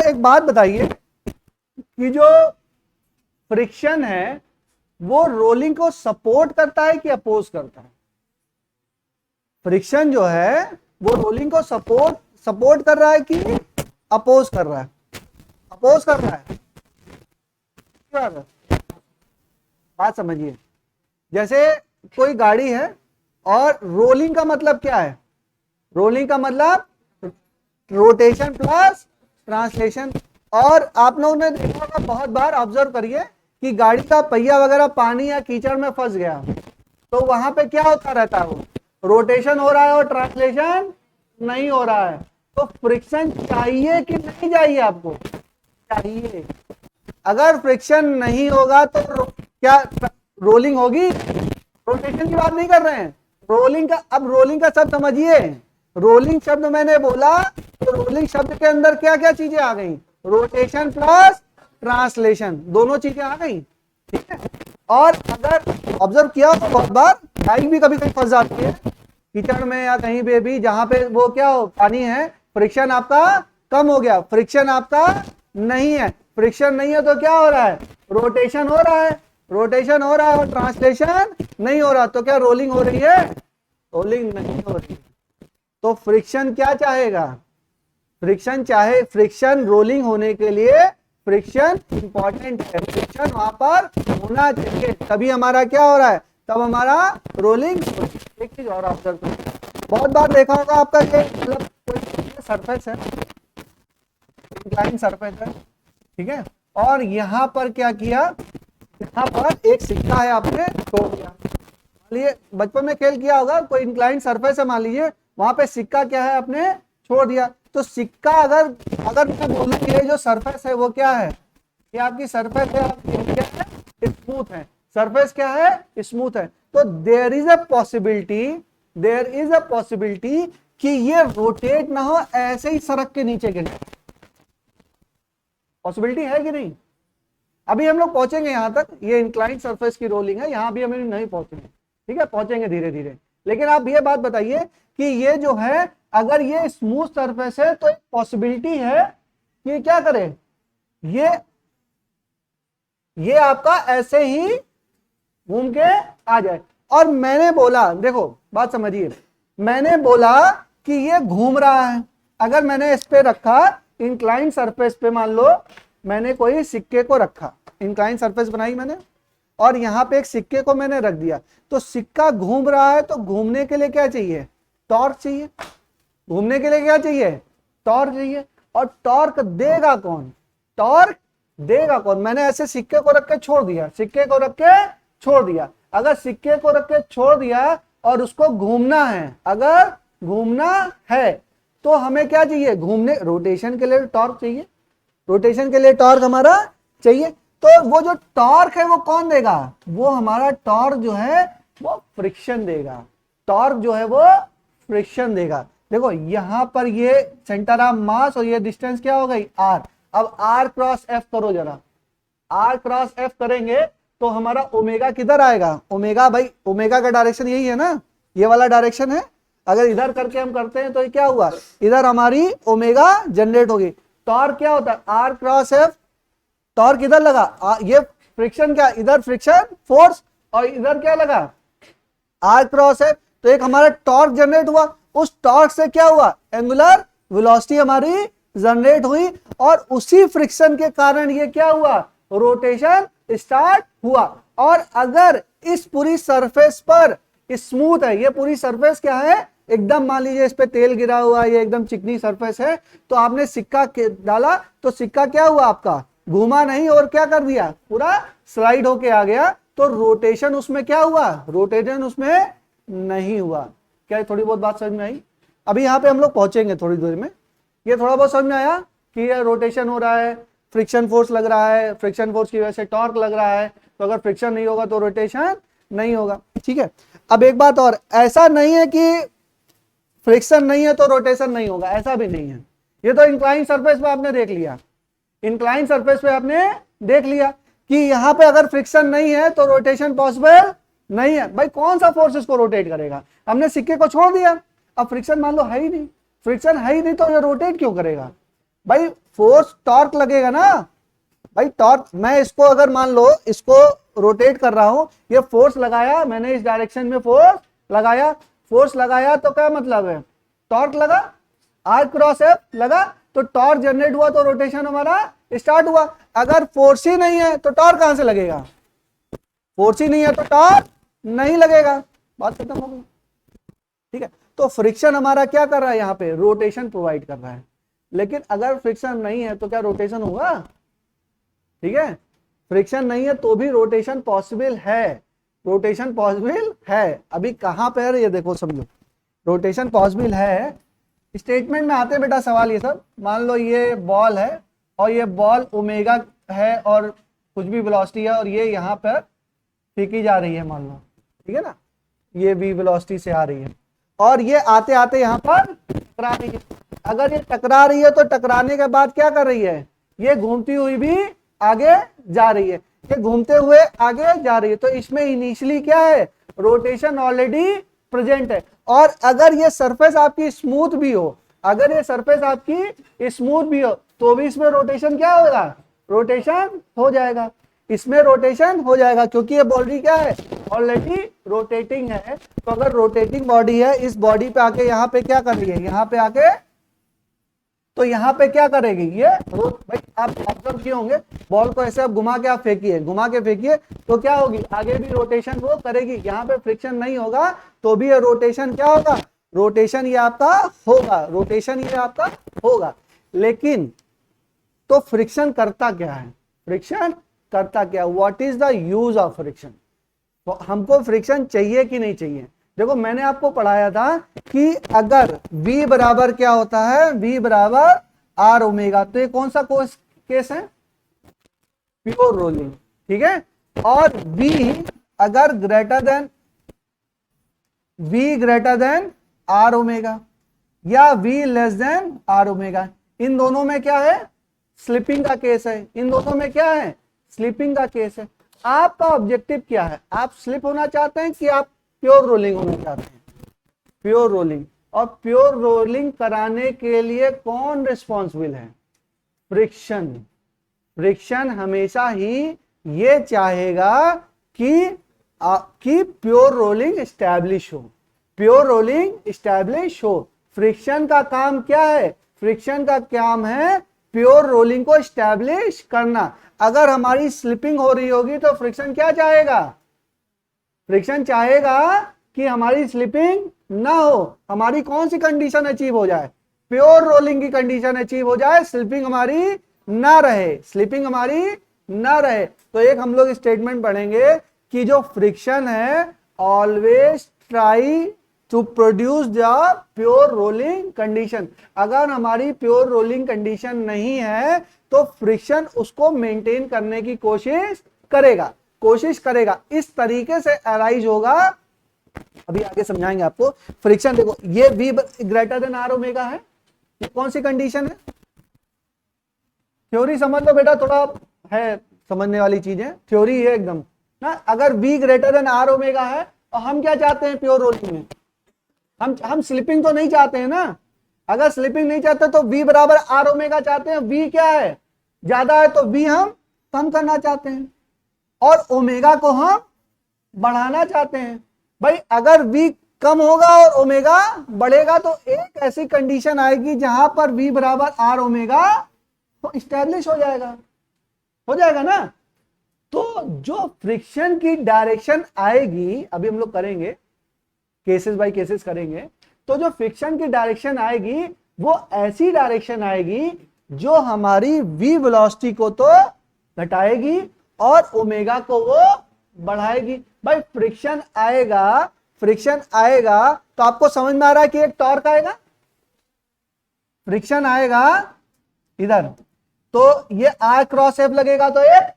एक बात बताइए कि जो फ्रिक्शन है वो रोलिंग को सपोर्ट करता है कि अपोज करता है? फ्रिक्शन जो है वो रोलिंग को सपोर्ट कर रहा है कि अपोज कर रहा है? अपोज कर रहा है। बात समझिए, जैसे कोई गाड़ी है और रोलिंग का मतलब क्या है? रोलिंग का मतलब रोटेशन प्लस ट्रांसलेशन। और आप लोगों ने देखा होगा, बहुत बार ऑब्जर्व करिए कि गाड़ी का पहिया वगैरह पानी या कीचड़ में फंस गया तो वहां पे क्या होता रहता है? वो रोटेशन हो रहा है और ट्रांसलेशन नहीं हो रहा है। तो फ्रिक्शन चाहिए कि नहीं चाहिए? आपको चाहिए। अगर फ्रिक्शन नहीं होगा तो क्या रोलिंग होगी? रोटेशन की बात नहीं कर रहे हैं, रोलिंग का। अब रोलिंग का शब्द समझिए। रोलिंग शब्द मैंने बोला तो रोलिंग शब्द के अंदर क्या क्या चीजें आ गई? रोटेशन प्लस ट्रांसलेशन, दोनों चीजें आ गई। ठीक है। और अगर ऑब्जर्व किया तो बहुत बार बाइक भी कभी कभी फंस जाती है कीचड़ में या कहीं पे भी, जहां पे वो क्या हो, पानी है, फ्रिक्शन आपका कम हो गया, फ्रिक्शन आपका नहीं है। फ्रिक्शन नहीं है तो क्या हो रहा है? रोटेशन हो रहा है। रोटेशन हो रहा है और ट्रांसलेशन नहीं हो रहा, तो क्या रोलिंग हो रही है? रोलिंग नहीं हो रही। तो फ्रिक्शन क्या चाहेगा? फ्रिक्शन रोलिंग होने के लिए फ्रिक्शन इंपॉर्टेंट है, फ्रिक्शन वहां पर होना चाहिए, तभी हमारा क्या हो रहा है? तब हमारा रोलिंग। एक चीज और ऑब्जर्व करें, बहुत बार देखा होगा आपका ये मतलब कोई सरफेस है, इंक्लाइन सरफेस है, ठीक है, और यहां पर क्या किया? यहां पर एक सिक्का है, आपने तोड़ दिया। मान लीजिए बचपन में खेल किया होगा, कोई इंक्लाइन सरफेस है, मान लीजिए वहां पे सिक्का क्या है, आपने छोड़ दिया। तो सिक्का अगर मैं बोलूं ये जो सरफेस है वो क्या है? ये आपकी सरफेस है, क्या है? स्मूथ है। सरफेस क्या है? स्मूथ है। तो देयर इज अ पॉसिबिलिटी कि ये रोटेट ना हो, ऐसे ही सड़क के नीचे गिर जाए। पॉसिबिलिटी है कि नहीं? अभी हम लोग पहुंचेंगे यहां तक, ये इंक्लाइन सरफेस की रोलिंग है, यहां भी हम नहीं पहुंचेंगे, ठीक है, पहुंचेंगे धीरे धीरे। लेकिन आप ये बात बताइए कि ये जो है, अगर ये स्मूथ सरफेस है तो एक पॉसिबिलिटी है कि क्या करे, ये आपका ऐसे ही घूम के आ जाए। और मैंने बोला, देखो बात समझिए, मैंने बोला कि ये घूम रहा है। अगर मैंने इस पे रखा इंक्लाइन सरफेस पे, मान लो मैंने कोई सिक्के को रखा, इंक्लाइन सरफेस बनाई मैंने, और यहां पे एक सिक्के को मैंने रख दिया, तो सिक्का घूम रहा है, तो घूमने के लिए क्या चाहिए? टॉर्क चाहिए। घूमने के लिए क्या चाहिए? टॉर्क चाहिए। और टॉर्क देगा कौन? टॉर्क देगा कौन? मैंने ऐसे सिक्के को रख के छोड़ दिया, सिक्के को रख के छोड़ दिया। अगर सिक्के को रख के छोड़ दिया और उसको घूमना है, अगर घूमना है तो हमें क्या चाहिए? घूमने, रोटेशन के लिए टॉर्क चाहिए, रोटेशन के लिए टॉर्क हमारा चाहिए। तो वो जो टॉर्क है वो कौन देगा? वो हमारा टॉर्क जो है वो फ्रिक्शन देगा। टॉर्क जो है वो फ्रिक्शन देगा। देखो यहां पर ये सेंटर ऑफ मास और ये डिस्टेंस क्या हो गई? आर। अब आर क्रॉस एफ करो जरा, आर क्रॉस एफ करेंगे तो हमारा ओमेगा किधर आएगा? ओमेगा, भाई ओमेगा का डायरेक्शन यही है ना, ये वाला डायरेक्शन है। अगर इधर करके हम करते हैं तो ये क्या हुआ? इधर हमारी ओमेगा जनरेट होगी। टॉर्क क्या होता है? R cross F. टॉर्क इधर लगा, ये फ्रिक्शन क्या? इधर फ्रिक्शन फोर्स, और इधर क्या लगा? R cross F. तो एक हमारा टॉर्क जनरेट हुआ, उस टॉर्क से क्या हुआ? एंगुलर वेलोसिटी हमारी जनरेट हुई, और उसी फ्रिक्शन के कारण ये क्या हुआ? रोटेशन स्टार्ट हुआ। और अगर इस पूरी सरफेस पर स्मूथ है, ये पूरी सरफेस क्या है? एकदम, मान लीजिए इस पे तेल गिरा हुआ है, ये एकदम चिकनी सरफेस है, तो आपने सिक्का डाला तो सिक्का क्या हुआ आपका? घूमा नहीं, और क्या कर दिया? पूरा स्लाइड होके आ गया। तो रोटेशन उसमें क्या हुआ? रोटेशन उसमें नहीं हुआ। क्या थोड़ी बहुत बात समझ में आई? अभी यहां पे हम लोग पहुंचेंगे थोड़ी देर में। ये थोड़ा बहुत समझ में आया कि ये रोटेशन हो रहा है, फ्रिक्शन फोर्स लग रहा है, फ्रिक्शन फोर्स की वजह से टॉर्क लग रहा है, तो अगर फ्रिक्शन नहीं होगा तो रोटेशन नहीं होगा। ठीक है। अब एक बात और, ऐसा नहीं है कि फ्रिक्शन नहीं है तो रोटेशन नहीं होगा, ऐसा भी नहीं है। ये तो इंक्लाइन सरफेस पे आपने देख लिया, इंक्लाइन सरफेस पे आपने देख लिया कि यहां पे अगर फ्रिक्शन नहीं है तो रोटेशन पॉसिबल नहीं है। भाई कौन सा फोर्स इसको रोटेट करेगा? हमने सिक्के को छोड़ दिया, अब फ्रिक्शन मान लो है ही नहीं, फ्रिक्शन है ही नहीं तो ये रोटेट क्यों करेगा? भाई फोर्स टॉर्क लगेगा ना भाई, टॉर्क। मैं इसको अगर मान लो इसको रोटेट कर रहा हूं, ये फोर्स लगाया मैंने, इस डायरेक्शन में फोर्स लगाया तो क्या मतलब है, टॉर्क लगा, आर क्रॉस एफ लगा, तो टॉर्क जनरेट हुआ, तो रोटेशन हमारा स्टार्ट हुआ। अगर फोर्स ही नहीं है तो टॉर्क कहां से लगेगा, फोर्स ही नहीं है तो टॉर्क नहीं लगेगा, बात खत्म हो गई। ठीक है, तो फ्रिक्शन हमारा क्या कर रहा है, यहां पे रोटेशन प्रोवाइड कर रहा है। लेकिन अगर फ्रिक्शन नहीं है तो क्या रोटेशन होगा, ठीक है, फ्रिक्शन नहीं है तो भी रोटेशन पॉसिबल है, रोटेशन पॉसिबल है। अभी कहां पे है ये देखो, समझो रोटेशन पॉसिबल है। स्टेटमेंट में आते हैं बेटा सवाल ये सब, मान लो ये बॉल है और ये बॉल ओमेगा है और कुछ भी वेलोसिटी है और ये यहाँ पर फेंकी जा रही है मान लो, ठीक है ना, ये v वेलोसिटी से आ रही है और ये आते आते यहाँ पर टकरा रही है। अगर ये टकरा रही है तो टकराने के बाद क्या कर रही है, ये घूमती हुई भी आगे जा रही है, ये घूमते हुए आगे जा रही है, तो इसमें इनिशियली क्या है, रोटेशन ऑलरेडी प्रेजेंट है। और अगर ये सरफेस आपकी स्मूथ भी हो, अगर ये सरफेस आपकी स्मूथ भी हो तो भी इसमें रोटेशन क्या होगा, रोटेशन हो जाएगा, इसमें रोटेशन हो जाएगा, क्योंकि ये बॉडी क्या है, ऑलरेडी रोटेटिंग है। तो अगर रोटेटिंग बॉडी है, इस बॉडी पे आके यहाँ पे क्या कर रही है, यहाँ पे आके, तो यहाँ पे क्या करेगी ये भाई, आप ऑब्जर्व किए होंगे, बॉल को ऐसे आप घुमा के आप फेंकिए, घुमा के फेंकिए तो क्या होगी, आगे भी रोटेशन वो करेगी। यहाँ पे फ्रिक्शन नहीं होगा तो भी ये रोटेशन क्या होगा, रोटेशन ये आपका होगा, रोटेशन ये आपका होगा। लेकिन तो फ्रिक्शन करता क्या है, फ्रिक्शन करता क्या, what is the use of friction, तो हमको फ्रिक्शन चाहिए कि नहीं चाहिए। देखो मैंने आपको पढ़ाया था कि अगर v बराबर क्या होता है, v बराबर आर ओमेगा, तो ये कौन सा केस है, प्योर रोलिंग, ठीक है। और v अगर ग्रेटर देन आर ओमेगा या v less than r omega, इन दोनों में क्या है, स्लिपिंग का केस है, इन दोनों में क्या है, स्लिपिंग का केस है। आपका ऑब्जेक्टिव क्या है, आप स्लिप होना चाहते हैं कि आप प्योर रोलिंग होना चाहते हैं, प्योर रोलिंग। और प्योर रोलिंग कराने के लिए कौन रिस्पॉन्सिबल है, फ्रिक्शन। फ्रिक्शन हमेशा ही ये चाहेगा कि प्योर रोलिंग एस्टैब्लिश हो, प्योर रोलिंग एस्टैब्लिश हो। फ्रिक्शन का काम क्या है, फ्रिक्शन का काम है प्योर रोलिंग को एस्टैब्लिश करना। अगर हमारी स्लिपिंग हो रही होगी तो फ्रिक्शन क्या चाहेगा, फ्रिक्शन चाहेगा कि हमारी स्लिपिंग ना हो, हमारी कौन सी कंडीशन अचीव हो जाए, प्योर रोलिंग की कंडीशन अचीव हो जाए, स्लिपिंग हमारी ना रहे, स्लिपिंग हमारी ना रहे। तो एक हम लोग स्टेटमेंट पढ़ेंगे कि जो फ्रिक्शन है always try to produce the pure rolling condition. अगर हमारी प्योर रोलिंग कंडीशन नहीं है तो फ्रिक्शन उसको मेंटेन करने की कोशिश करेगा। इस तरीके से अराइज होगा, अभी आगे समझाएंगे आपको। फ्रिक्शन देखो, ये v greater than r omega है, ये कौन सी कंडीशन है, थ्योरी समझ लो बेटा, थोड़ा है समझने वाली चीज है, थ्योरी है एकदम ना। अगर v greater than r omega है और हम क्या चाहते हैं प्योर रोलिंग में, हम स्लिपिंग तो नहीं चाहते हैं ना। अगर स्लिपिंग नहीं चाहते तो v बराबर आर ओमेगा चाहते हैं, v क्या है, ज्यादा है, तो v हम कम करना चाहते हैं और ओमेगा को हम बढ़ाना चाहते हैं। भाई अगर v कम होगा और ओमेगा बढ़ेगा तो एक ऐसी कंडीशन आएगी जहां पर v बराबर आर ओमेगा तो इस्टेब्लिश हो जाएगा ना। तो जो फ्रिक्शन की डायरेक्शन आएगी, अभी हम लोग करेंगे केसेस बाय केसेस करेंगे, तो जो फ्रिक्शन की डायरेक्शन आएगी वो ऐसी डायरेक्शन आएगी जो हमारी v वेलोसिटी को तो घटाएगी और ओमेगा को वो बढ़ाएगी। भाई फ्रिक्शन आएगा तो आपको समझ में आ रहा है कि एक टॉर्क आएगा, फ्रिक्शन आएगा इधर तो ये आर क्रॉस एफ लगेगा तो एक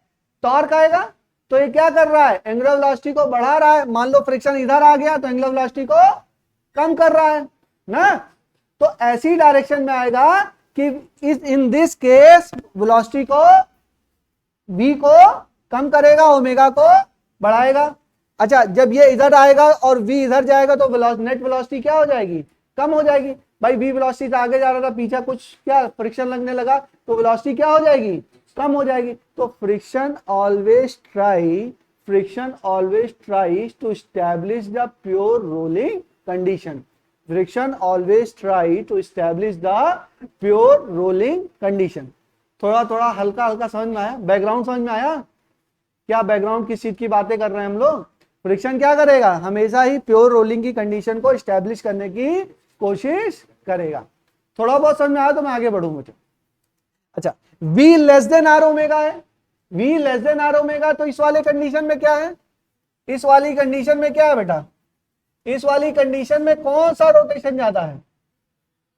टॉर्क आएगा। तो ये क्या कर रहा है, एंगुलर वेलोसिटी को बढ़ा रहा है। मान लो फ्रिक्शन इधर आ गया तो एंगुलर वेलोसिटी को कम कर रहा है ना। तो ऐसी डायरेक्शन में आएगा कि इन दिस केस वेलोसिटी को v को कम करेगा, ओमेगा को बढ़ाएगा। अच्छा, जब ये इधर आएगा और v इधर जाएगा तो नेट वेलोसिटी क्या हो जाएगी, कम हो जाएगी। भाई v वेलोसिटी से आगे जा रहा था, पीछे कुछ क्या फ्रिक्शन लगने लगा तो वेलोसिटी क्या हो जाएगी, कम हो जाएगी। तो friction always tries to establish the pure rolling condition. Friction always try to establish the pure rolling condition. थोड़ा थोड़ा हल्का हल्का समझ में आया, बैकग्राउंड समझ में आया क्या, बैकग्राउंड किस चीज की बातें कर रहे हैं हम लोग। फ्रिक्शन क्या करेगा, हमेशा ही प्योर रोलिंग की कंडीशन को एस्टैब्लिश करने की कोशिश करेगा। थोड़ा बहुत समझ में आया तो मैं आगे बढ़ूंगा। अच्छा, v less than r omega है, v less than r omega, तो इस वाले कंडीशन में क्या है, इस वाली कंडीशन में क्या है बेटा, इस वाली कंडीशन में कौन सा रोटेशन ज्यादा है,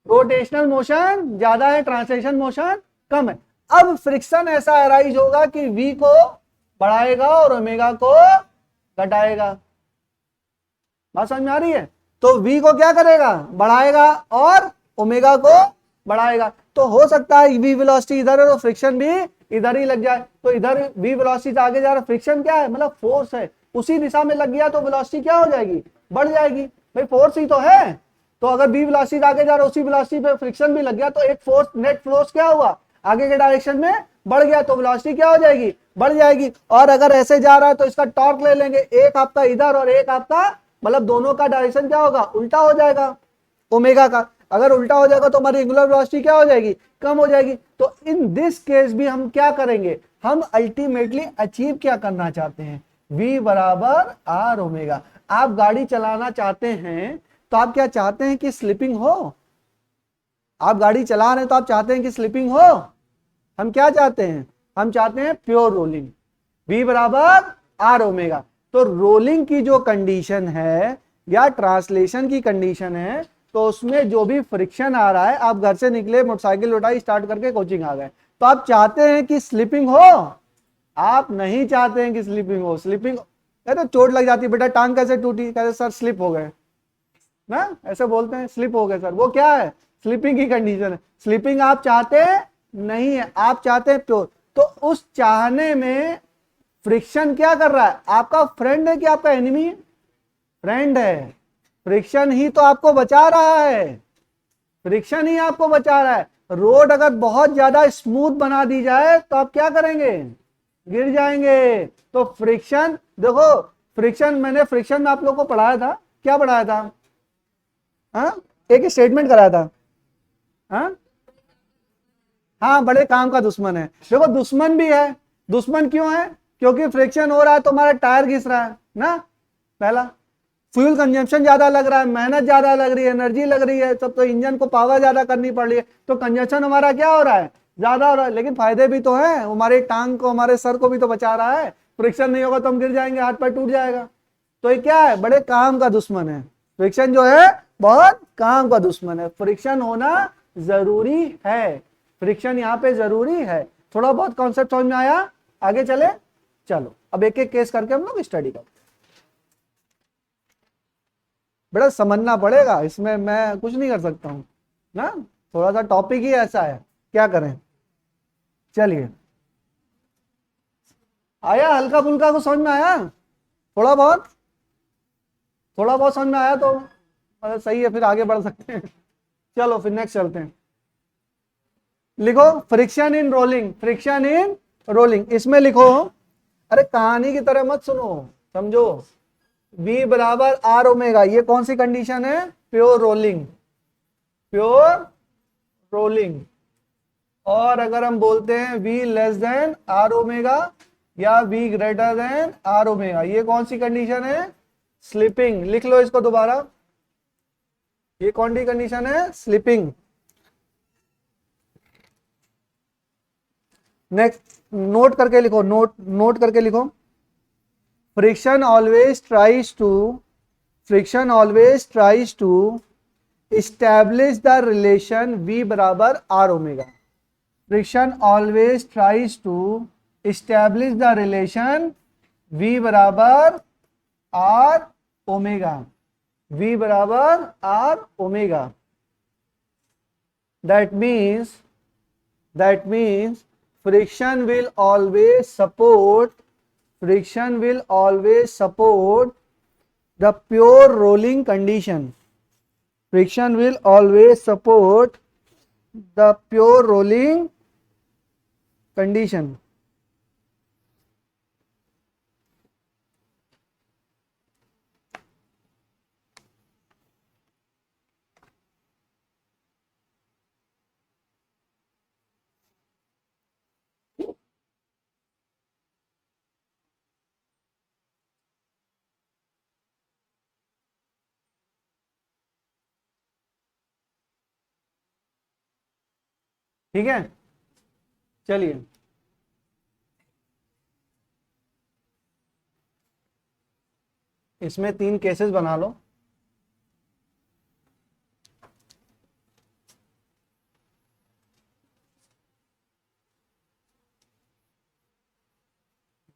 रोटेशनल मोशन ज्यादा है, ट्रांसलेशन मोशन कम है। अब फ्रिक्शन ऐसा अराइज होगा कि v को बढ़ाएगा और ओमेगा को घटाएगा। बात समझ में आ रही है। तो v को क्या करेगा, बढ़ाएगा और ओमेगा को बढ़ाएगा। तो हो सकता है v वेलोसिटी इधर है तो फ्रिक्शन भी इधर ही लग जाए। तो इधर v वेलोसिटी से आगे जा रहा, फ्रिक्शन क्या है, मतलब फोर्स है, उसी दिशा में लग गया तो वेलोसिटी क्या हो जाएगी, बढ़ जाएगी। भाई फोर्स ही तो है। तो अगर v वेलोसिटी आगे जा रहा है, उसी वेलोसिटी पे फ्रिक्शन भी लग गया तो एक फोर्स, नेट फोर्स क्या हुआ, आगे के डायरेक्शन में बढ़ गया तो वेलोसिटी क्या हो जाएगी, बढ़ जाएगी। और अगर ऐसे जा रहा है तो इसका टॉर्क ले लेंगे, एक आपका इधर और एक आपका, मतलब दोनों का डायरेक्शन क्या होगा, उल्टा हो जाएगा ओमेगा का। अगर उल्टा हो जाएगा तो हमारी एंगुलर वेलोसिटी क्या हो जाएगी, कम हो जाएगी। तो इन दिस केस भी हम क्या करेंगे, हम अल्टीमेटली अचीव क्या करना चाहते हैं, v बराबर आर ओमेगा। आप गाड़ी चलाना चाहते हैं तो आप क्या चाहते हैं कि स्लिपिंग हो, आप गाड़ी चला रहे हैं तो आप चाहते हैं कि स्लिपिंग हो। हम क्या चाहते हैं, हम चाहते हैं प्योर रोलिंग, v बराबर आर ओमेगा। तो रोलिंग की जो कंडीशन है या ट्रांसलेशन की कंडीशन है, तो उसमें जो भी फ्रिक्शन आ रहा है, आप घर से निकले, मोटरसाइकिल उठाई, स्टार्ट करके कोचिंग आ गए, तो आप चाहते हैं कि स्लिपिंग हो, आप नहीं चाहते हैं कि स्लिपिंग हो। स्लिपिंग तो चोट लग जाती है, बेटा टांग कैसे टूटी, कैसे सर स्लिप हो गए ना, ऐसे बोलते हैं स्लिप हो गए सर, वो क्या है, स्लिपिंग की कंडीशन है। स्लिपिंग आप चाहते नहीं है, आप चाहते हैं प्योर। तो उस चाहने में फ्रिक्शन क्या कर रहा है, आपका फ्रेंड है कि आपका एनिमी है, फ्रेंड है। फ्रिक्शन ही तो आपको बचा रहा है, फ्रिक्शन ही आपको बचा रहा है। रोड अगर बहुत ज्यादा स्मूथ बना दी जाए तो आप क्या करेंगे, गिर जाएंगे। तो फ्रिक्शन देखो, फ्रिक्शन मैंने फ्रिक्शन में आप लोगों को पढ़ाया था, क्या पढ़ाया था, हाँ एक स्टेटमेंट कराया था, हाँ बड़े काम का दुश्मन है। देखो दुश्मन भी है, दुश्मन क्यों है, क्योंकि फ्रिक्शन हो रहा है तो हमारा टायर घिस रहा है ना, पहला फ्यूल कंजम्पशन ज्यादा लग रहा है, मेहनत ज्यादा लग रही है, एनर्जी लग रही है, तब तो इंजन को पावर ज्यादा करनी पड़ रही है, तो कंजम्पशन हमारा क्या हो रहा है, ज्यादा हो रहा है। लेकिन फायदे भी तो है, हमारे टांग को, हमारे सर को भी तो बचा रहा है। फ्रिक्शन नहीं होगा तो हम गिर जाएंगे, हाथ पैर टूट जाएगा। तो ये क्या है, बड़े काम का दुश्मन है फ्रिक्शन, जो है बहुत काम का दुश्मन है। फ्रिक्शन होना जरूरी है, फ्रिक्शन यहाँ पे जरूरी है। थोड़ा बहुत कॉन्सेप्ट समझ में आया, आगे चले। चलो अब एक एक केस करके हम लोग स्टडी करते हैं। बड़ा समझना पड़ेगा, इसमें मैं कुछ नहीं कर सकता हूं ना, थोड़ा सा टॉपिक ही ऐसा है, क्या करें। चलिए, आया हल्का फुल्का को समझ में आया, थोड़ा बहुत, थोड़ा बहुत समझ में आया तो मतलब सही है, फिर आगे बढ़ सकते हैं। चलो फिर नेक्स्ट चलते हैं। लिखो friction in rolling, friction in rolling, इसमें लिखो, अरे कहानी की तरह मत सुनो, समझो। v बराबर आर ओमेगा, ये कौन सी कंडीशन है, प्योर रोलिंग, प्योर रोलिंग। और अगर हम बोलते हैं v less than r omega या v greater than r omega, ये कौन सी कंडीशन है, स्लिपिंग। लिख लो इसको दोबारा, ये कौन सी कंडीशन है, स्लिपिंग। नेक्स्ट नोट करके लिखो, नोट करके लिखो, friction always tries to establish the relation v बराबर r omega. Friction always tries to establish the relation v बराबर r ओमेगा, v बराबर r ओमेगा। that means friction will always support the pure rolling condition, friction will always support the pure rolling condition. ठीक है, चलिए इसमें 3 cases बना लो।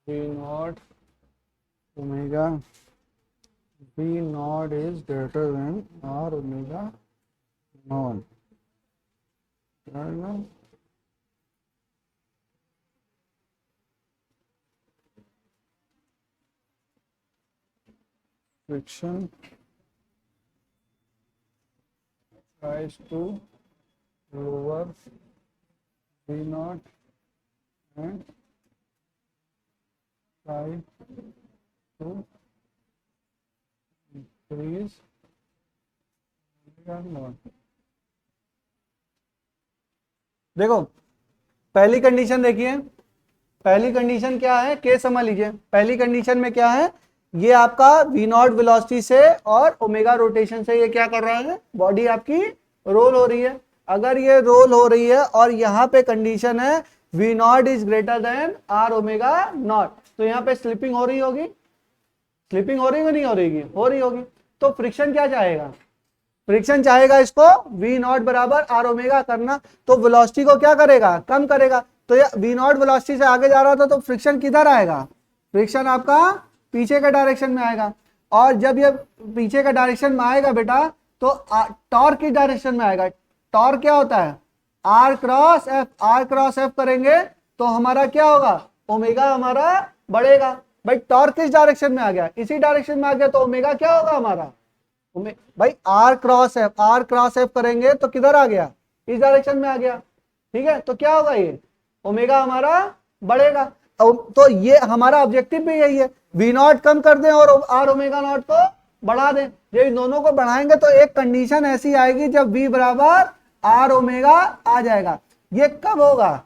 V naught omega V naught is greater than R omega naught. Friction tries to lower V naught and try to increase omega naught. देखो पहली condition देखिए, पहली condition क्या है, केस समझ लीजिए। पहली कंडीशन में क्या है, ये आपका वी नॉट वेलोसिटी से और ओमेगा रोटेशन से ये क्या कर रहा है, बॉडी आपकी रोल हो रही है। अगर ये रोल हो रही है और यहाँ पे कंडीशन है v not is greater than r omega not, तो यहाँ पे स्लिपिंग हो रही होगी, स्लिपिंग हो रही होगी नहीं हो रही हो रही होगी। तो फ्रिक्शन क्या चाहेगा, फ्रिक्शन चाहेगा इसको वी नॉट बराबर आर ओमेगा करना, तो वेलोसिटी को क्या करेगा, कम करेगा। तो ये वी नॉट वेलोसिटी से आगे जा रहा था तो फ्रिक्शन किधर आएगा, फ्रिक्शन आपका पीछे के डायरेक्शन में आएगा। और जब ये पीछे के डायरेक्शन में आएगा बेटा तो टॉर्क की डायरेक्शन में आएगा। टॉर्क क्या होता है, r cross F, r cross F करेंगे तो हमारा क्या होगा, ओमेगा हमारा बढ़ेगा। भाई टॉर्क किस डायरेक्शन में आ गया, इसी डायरेक्शन में आ गया, तो ओमेगा क्या होगा हमारा, भाई r cross F, r cross F करेंगे तो किधर आ गया, इस डायरेक्शन में आ गया। ठीक है, तो क्या होगा, ये ओमेगा हमारा बढ़ेगा। तो ये हमारा ऑब्जेक्टिव भी यही है, वी नॉट कम कर दें और आर ओमेगा नॉट को बढ़ा दें। जब इन दोनों को बढ़ाएंगे तो एक कंडीशन ऐसी आएगी जब वी बराबर आर ओमेगा आ जाएगा। ये कब होगा,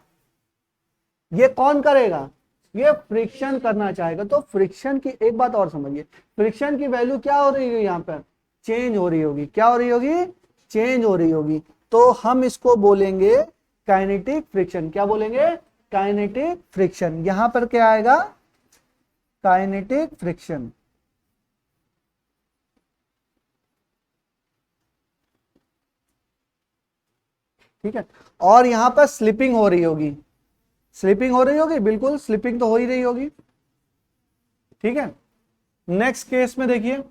ये कौन करेगा, ये फ्रिक्शन करना चाहेगा। तो फ्रिक्शन की एक बात और समझिए, फ्रिक्शन की वैल्यू क्या हो रही है, यहाँ पर चेंज हो रही होगी। क्या हो रही होगी, चेंज हो रही होगी। तो हम इसको बोलेंगे काइनेटिक फ्रिक्शन। क्या बोलेंगे, काइनेटिक फ्रिक्शन। यहां पर क्या आएगा, काइनेटिक फ्रिक्शन। ठीक है, और यहां पर स्लिपिंग हो रही होगी, स्लिपिंग हो रही होगी, बिल्कुल स्लिपिंग तो हो ही रही होगी। ठीक है, नेक्स्ट केस में देखिए,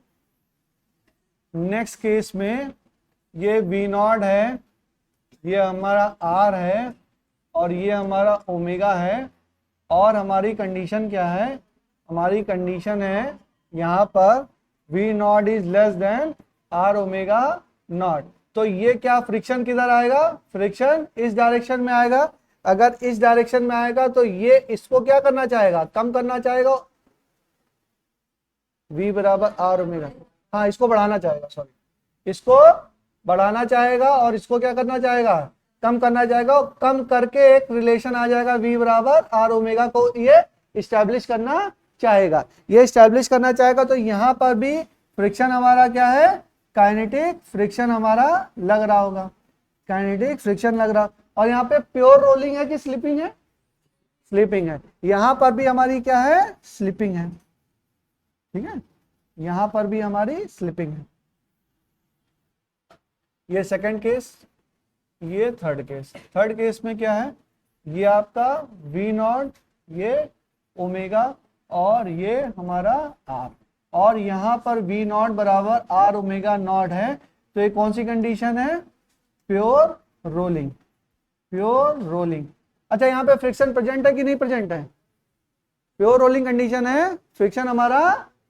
नेक्स्ट केस में ये वी नॉट है, ये हमारा आर है और ये हमारा ओमेगा है, और हमारी कंडीशन क्या है, हमारी कंडीशन है यहाँ पर v not is less than r omega not. तो ये क्या फ्रिक्शन किधर आएगा, फ्रिक्शन इस डायरेक्शन में आएगा। अगर इस डायरेक्शन में आएगा तो ये इसको क्या करना चाहेगा, कम करना चाहेगा, v बराबर आर ओमेगा, हाँ इसको बढ़ाना चाहेगा, सॉरी इसको बढ़ाना चाहेगा और इसको क्या करना चाहेगा, कम करना चाहेगा। कम करके एक रिलेशन आ जाएगा v बराबर आर ओमेगा को ये इस्टेब्लिश करना चाहेगा, ये इस्टेब्लिश करना चाहेगा। तो यहाँ पर भी फ्रिक्शन हमारा क्या है, काइनेटिक फ्रिक्शन हमारा लग रहा होगा, काइनेटिक फ्रिक्शन लग रहा। और यहाँ पे प्योर रोलिंग है कि स्लिपिंग है, स्लिपिंग है। यहाँ पर भी हमारी क्या है, स्लिपिंग है। ठीक है, यहां पर भी हमारी स्लिपिंग है। ये सेकंड केस, ये थर्ड केस। थर्ड केस में क्या है, ये आपका वी नॉट, ये ओमेगा और ये हमारा आर, और यहां पर वी नॉट बराबर आर ओमेगा नॉट है। तो ये कौन सी कंडीशन है, प्योर रोलिंग, प्योर रोलिंग। अच्छा, यहाँ पे फ्रिक्शन प्रेजेंट है कि नहीं प्रेजेंट है, प्योर रोलिंग कंडीशन है, फ्रिक्शन हमारा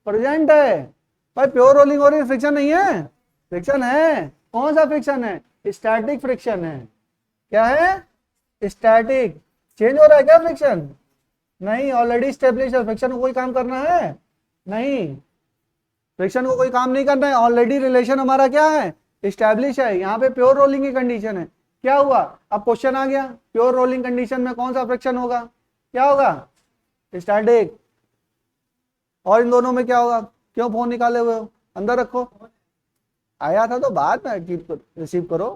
प्रेजेंट है। भाई प्योर रोलिंग हो रही है, फ्रिक्शन नहीं है, फ्रिक्शन है। कौन सा फ्रिक्शन है? स्टैटिक फ्रिक्शन है। क्या है? स्टैटिक। चेंज हो रहा है क्या फ्रिक्शन? नहीं, ऑलरेडी स्टेब्लिश है। फ्रिक्शन को कोई काम करना है? नहीं, फ्रिक्शन को कोई काम नहीं करना है। ऑलरेडी रिलेशन हमारा क्या है? स्टैब्लिश है। यहाँ पे प्योर रोलिंग की कंडीशन है। क्या हुआ? अब क्वेश्चन आ गया, प्योर रोलिंग कंडीशन में कौन सा फ्रिक्शन होगा? क्या होगा? स्टैटिक। और इन दोनों में क्या होगा? क्यों फोन निकाले हुए हो? अंदर रखो। आया था तो बात में रिसीव करो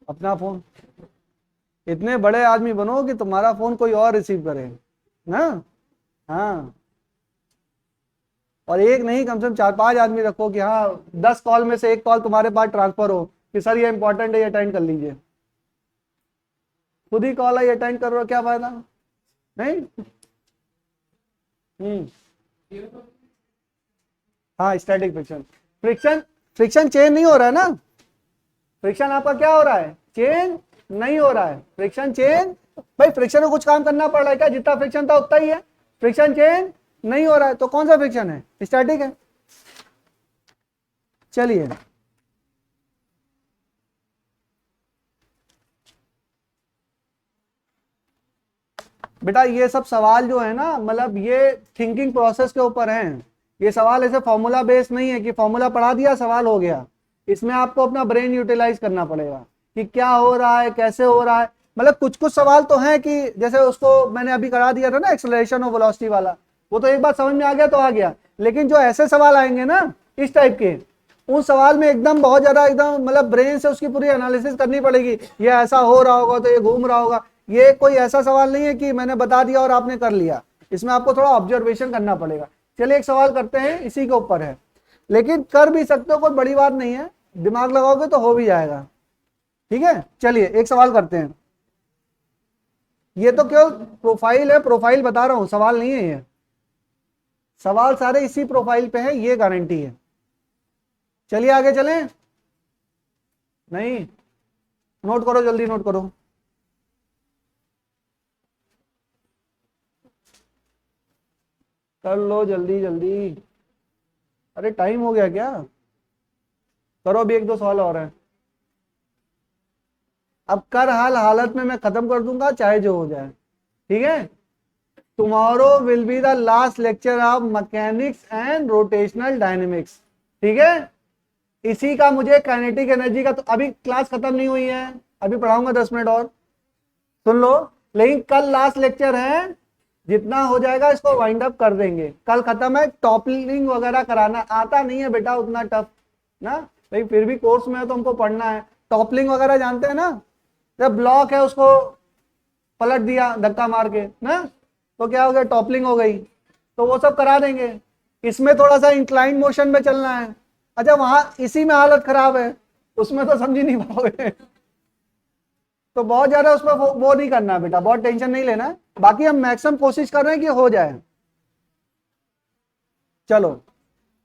अपना फोन। इतने बड़े आदमी बनो कि तुम्हारा फोन कोई और रिसीव करे ना। हाँ, और एक नहीं, कम से कम 4-5 आदमी रखो कि हाँ 10 कॉल में से एक कॉल तुम्हारे पास ट्रांसफर हो कि सर ये इंपॉर्टेंट है, ये अटेंड कर लीजिए। खुद ही कॉल आई, अटेंड कर रहे हो, क्या फायदा? नहीं। हम्म। हाँ, static friction. Friction friction change नहीं हो रहा है ना। फ्रिक्शन आपका क्या हो रहा है? चेंज नहीं हो रहा है। फ्रिक्शन चेंज, भाई फ्रिक्शन को कुछ काम करना पड़ रहा है क्या? जितना फ्रिक्शन था उतना ही है। फ्रिक्शन चेंज नहीं हो रहा है तो कौन सा फ्रिक्शन है? स्टैटिक है। चलिए, बेटा ये सब सवाल जो है ना, मतलब ये थिंकिंग प्रोसेस के ऊपर हैं। ये सवाल ऐसे फॉर्मूला बेस्ड नहीं है कि फॉर्मूला पढ़ा दिया सवाल हो गया। इसमें आपको अपना ब्रेन यूटिलाइज करना पड़ेगा कि क्या हो रहा है, कैसे हो रहा है। मतलब कुछ कुछ सवाल तो हैं कि जैसे उसको मैंने अभी करा दिया था ना, एक्सेलरेशन और वेलोसिटी वाला, वो तो एक बार समझ में आ गया तो आ गया। लेकिन जो ऐसे सवाल आएंगे ना इस टाइप के, उस सवाल में एकदम बहुत ज्यादा एकदम मतलब ब्रेन से उसकी पूरी एनालिसिस करनी पड़ेगी। ये ऐसा हो रहा होगा तो ये घूम रहा होगा। ये कोई ऐसा सवाल नहीं है कि मैंने बता दिया और आपने कर लिया। इसमें आपको थोड़ा ऑब्जर्वेशन करना पड़ेगा। चलिए एक सवाल करते हैं, इसी के ऊपर है, लेकिन कर भी सकते हो, कोई बड़ी बात नहीं है। दिमाग लगाओगे तो हो भी जाएगा। ठीक है, चलिए एक सवाल करते हैं। ये तो क्यों प्रोफाइल है, प्रोफाइल बता रहा हूं, सवाल नहीं है ये। सवाल सारे इसी प्रोफाइल पे है, ये गारंटी है। चलिए आगे चलें। नहीं, नोट करो, जल्दी नोट करो। कर लो जल्दी जल्दी। अरे टाइम हो गया क्या? करो, अभी एक दो सवाल और है। अब कर हाल हालत में मैं खत्म कर दूंगा चाहे जो हो जाए। ठीक है। Tomorrow will be the last lecture of mechanics and rotational dynamics. ठीक है। इसी का मुझे काइनेटिक एनर्जी का तो अभी क्लास खत्म नहीं हुई है, अभी पढ़ाऊंगा 10 मिनट और, सुन लो। लेकिन कल लास्ट लेक्चर है, जितना हो जाएगा इसको वाइंड अप कर देंगे। कल खत्म है। टॉपलिंग वगैरह कराना आता नहीं है बेटा उतना टफ ना, लेकिन फिर भी कोर्स में है तो हमको पढ़ना है। टॉपलिंग वगैरह जानते हैं ना, जब ब्लॉक है उसको पलट दिया धक्का मार के ना, तो क्या हो गया? टॉपलिंग हो गई। तो वो सब करा देंगे। इसमें थोड़ा सा इंक्लाइन मोशन में चलना है। अच्छा, वहां इसी में हालत खराब है, उसमें तो समझ ही नहीं पाओगे। तो बहुत ज्यादा उसमें वो नहीं करना है बेटा, बहुत टेंशन नहीं लेना है। बाकी हम मैक्सिमम कोशिश कर रहे हैं कि हो जाए। चलो,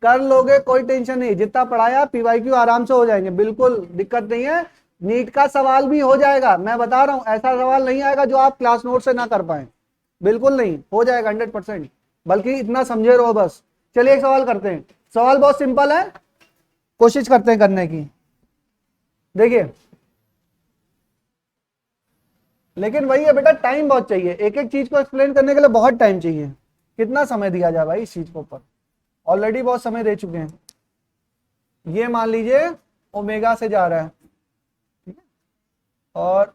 कर लोगे, कोई टेंशन नहीं। जितना पढ़ाया पीवाईक्यू आराम से हो जाएंगे, बिल्कुल दिक्कत नहीं है। नीट का सवाल भी हो जाएगा, मैं बता रहा हूं। ऐसा सवाल नहीं आएगा जो आप क्लास नोट से ना कर पाए, बिल्कुल नहीं, हो जाएगा 100%। बल्कि इतना समझे रहो बस। चलिए एक सवाल करते हैं। सवाल बहुत सिंपल है, कोशिश करते हैं करने की। देखिए, लेकिन वही है बेटा, टाइम बहुत चाहिए। एक एक चीज को एक्सप्लेन करने के लिए बहुत टाइम चाहिए। कितना समय दिया जाए भाई इस चीज के ऊपर? ऑलरेडी बहुत समय दे चुके हैं। ये मान लीजिए ओमेगा से जा रहा है, ठीक है? और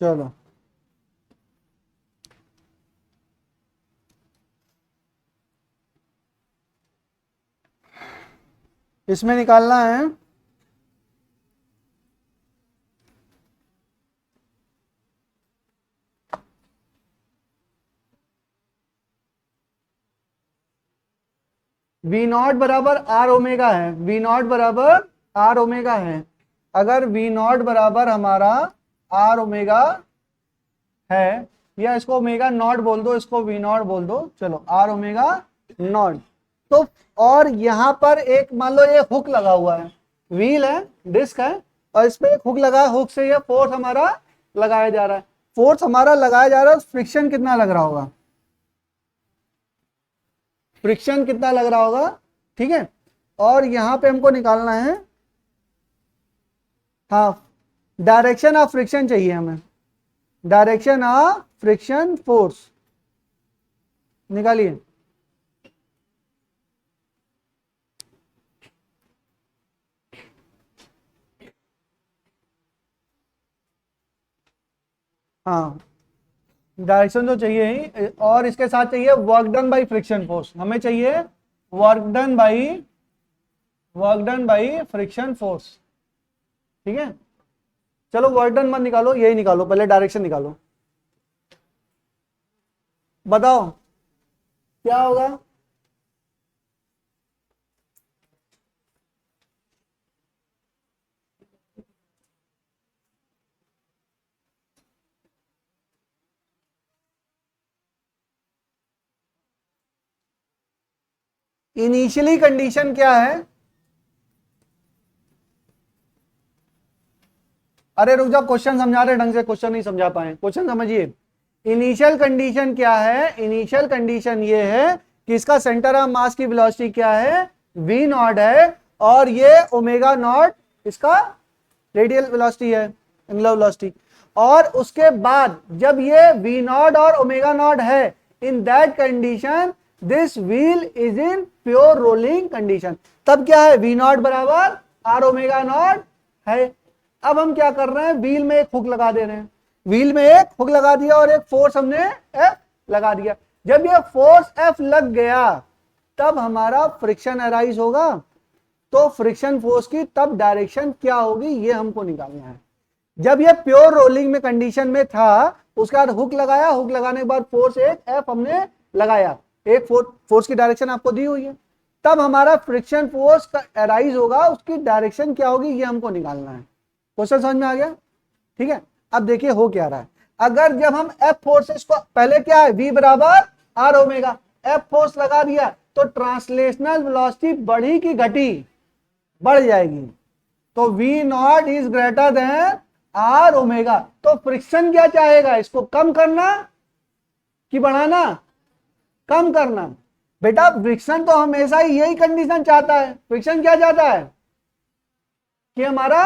चलो, इसमें निकालना है वी नॉट बराबर आर ओमेगा है, वी नॉट बराबर आर ओमेगा है। अगर वी नॉट बराबर हमारा आर ओमेगा है, या इसको ओमेगा नॉट बोल दो, इसको वी नॉट बोल दो, चलो आर ओमेगा नॉट। तो और यहां पर एक मान लो ये हुक लगा हुआ है, व्हील है, डिस्क है, और इस पे एक हुक लगा है, हुक से ये फोर्स हमारा लगाया जा रहा है, फोर्स हमारा लगाया जा रहा है, फ्रिक्शन कितना लग रहा होगा, फ्रिक्शन कितना लग रहा होगा, ठीक है। और यहां पे हमको निकालना है, हाँ, डायरेक्शन ऑफ फ्रिक्शन चाहिए हमें, डायरेक्शन ऑफ फ्रिक्शन फोर्स निकालिए। हाँ, डायरेक्शन तो चाहिए ही, और इसके साथ चाहिए work done by friction force, हमें चाहिए work done by friction force, ठीक है। चलो वर्क डन मत निकालो, यही निकालो, पहले डायरेक्शन निकालो, बताओ क्या होगा। इनिशियली कंडीशन क्या है, अरे रुक जाओ, क्वेश्चन समझा रहे ढंग से, क्वेश्चन नहीं समझा पाए, क्वेश्चन समझिए। इनिशियल कंडीशन क्या है, इनिशियल कंडीशन ये है कि इसका सेंटर ऑफ मास की वेलोसिटी क्या है, वी नॉट है, और ये ओमेगा नॉट इसका रेडियल वेलोसिटी है, एंगुलर वेलोसिटी। और उसके बाद जब ये वी नॉट और ओमेगा नॉट है, in that condition this wheel is in pure rolling condition. तब क्या है, वी नॉट बराबर आर ओमेगा नॉट है। अब हम क्या कर रहे हैं, व्हील में एक हुक लगा दे रहे हैं, व्हील में एक हुक लगा दिया और एक फोर्स हमने एफ लगा दिया। जब ये फोर्स एफ लग गया तब हमारा फ्रिक्शन अराइज होगा, तो फ्रिक्शन फोर्स की तब डायरेक्शन क्या होगी ये हमको निकालना है। जब ये प्योर रोलिंग में कंडीशन में था, उसके बाद हुक लगाया, हुक लगाने के बाद फोर्स एक एफ हमने लगाया, एक फोर्स की डायरेक्शन आपको दी हुई है, तब हमारा फ्रिक्शन फोर्स का अराइज होगा, उसकी डायरेक्शन क्या होगी ये हमको निकालना है। क्वेश्चन समझ में आ गया, ठीक है। अब देखिए हो क्या रहा है, अगर जब हम एफ फोर्सेस को, पहले क्या है, वी बराबर आर ओमेगा, एफ फोर्स लगा दिया तो ट्रांसलेशनल वेलोसिटी बढ़ी कि घटी, बढ़ जाएगी, तो v not is greater than r omega. तो फ्रिक्शन क्या चाहेगा, इसको कम करना कि बढ़ाना, कम करना। बेटा फ्रिक्शन तो हमेशा ही यही कंडीशन चाहता है, फ्रिक्शन क्या चाहता है कि हमारा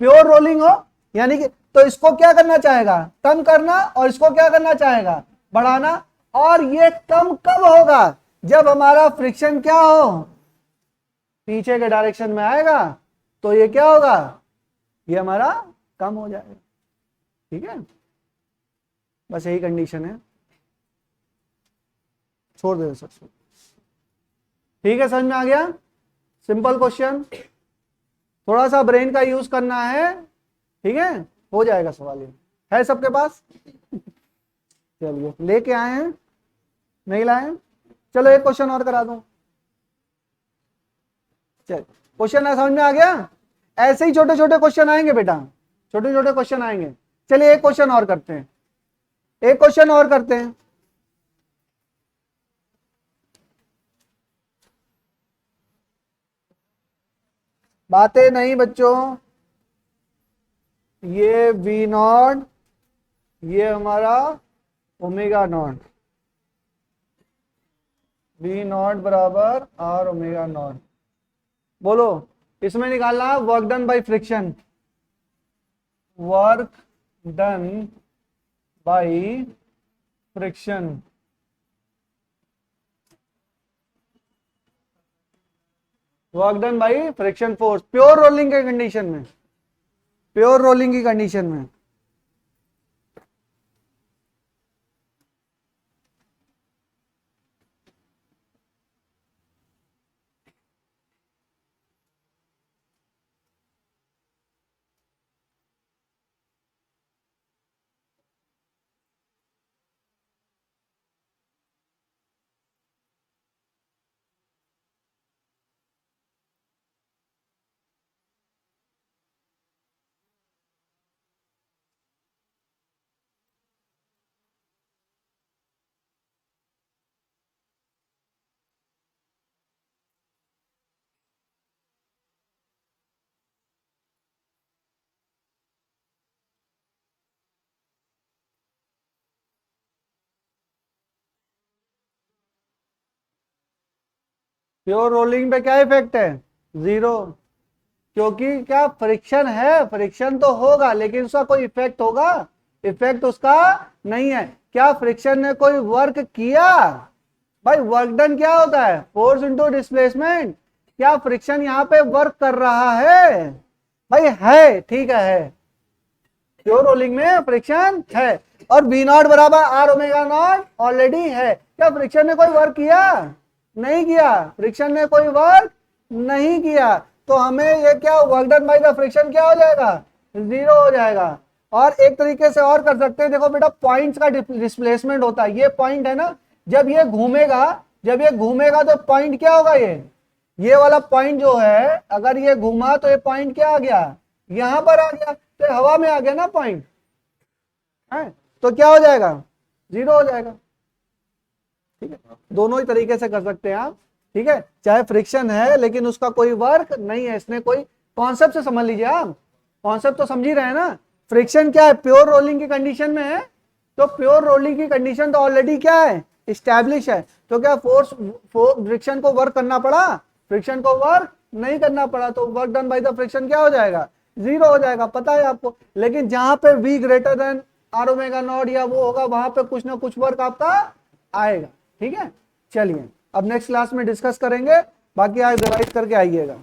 प्योर रोलिंग हो, यानी कि तो इसको क्या करना चाहेगा, कम करना, और इसको क्या करना चाहेगा, बढ़ाना। और ये कम कब होगा, जब हमारा फ्रिक्शन क्या हो, पीछे के डायरेक्शन में आएगा, तो ये क्या होगा, ये हमारा कम हो जाएगा, ठीक है। बस यही कंडीशन है, छोड़ दे सर, ठीक है, समझ में आ गया, सिंपल क्वेश्चन, थोड़ा सा ब्रेन का यूज करना है, ठीक है, हो जाएगा सवाल ये, है सबके पास। चलिए लेके आए हैं, नहीं लाए हैं? चलो एक क्वेश्चन और करा दूं, चल क्वेश्चन समझ में आ गया। ऐसे ही छोटे छोटे क्वेश्चन आएंगे बेटा, छोटे छोटे क्वेश्चन आएंगे। चलिए एक क्वेश्चन और करते हैं, एक क्वेश्चन और करते हैं। बातें नहीं बच्चों, ये वी नॉट, ये हमारा ओमेगा नॉट, वी नॉट बराबर आर ओमेगा नॉट, बोलो इसमें निकालना work done by friction, work done by friction, work done by friction force, pure rolling के कंडीशन में, प्योर रोलिंग की कंडीशन में। प्योर रोलिंग पे क्या इफेक्ट है? जीरो, क्योंकि क्या फ्रिक्शन है, फ्रिक्शन तो होगा लेकिन उसका कोई इफेक्ट होगा? इफेक्ट उसका नहीं है। क्या फ्रिक्शन ने कोई वर्क किया? भाई वर्क डन क्या होता है? Force into displacement. क्या फ्रिक्शन यहाँ पे वर्क कर रहा है? भाई है, ठीक है। प्योर रोलिंग में फ्रिक्शन है और बी नॉट बराबर आर ओमेगा नॉट ऑलरेडी है। क्या फ्रिक्शन ने कोई वर्क किया? नहीं किया, फ्रिक्शन ने कोई वर्क नहीं किया, तो हमें ये क्या work done by the friction क्या हो जाएगा? जीरो हो जाएगा। और एक तरीके से और कर सकते हैं, देखो बेटा पॉइंट्स का डिस्प्लेसमेंट होता है, ये पॉइंट है ना, जब ये घूमेगा, जब ये घूमेगा तो पॉइंट क्या होगा? ये वाला पॉइंट जो है, अगर ये घूमा तो ये पॉइंट क्या आ गया? यहां पर आ गया, तो हवा में आ गया ना पॉइंट है, तो क्या हो जाएगा? जीरो हो जाएगा। ठीक है, दोनों ही तरीके से कर सकते हैं आप। ठीक है, चाहे फ्रिक्शन है लेकिन उसका कोई वर्क नहीं है, इसने कोई कॉन्सेप्ट से समझ लीजिए आप, कॉन्सेप्ट तो समझ ही रहे हैं ना। फ्रिक्शन क्या है? प्योर रोलिंग की कंडीशन में है, तो प्योर रोलिंग की कंडीशन तो ऑलरेडी क्या है? इस्टेब्लिश है, तो क्या फोर्स फ्रिक्शन को वर्क करना पड़ा? फ्रिक्शन को वर्क नहीं करना पड़ा, तो work done by the friction क्या हो जाएगा? जीरो हो जाएगा, पता है आपको। लेकिन जहां पे v greater than r omega not या वो होगा, वहां पे कुछ ना कुछ वर्क आपका आएगा। ठीक है, चलिए अब नेक्स्ट क्लास में डिस्कस करेंगे, बाकी आज रिवाइज करके आइएगा।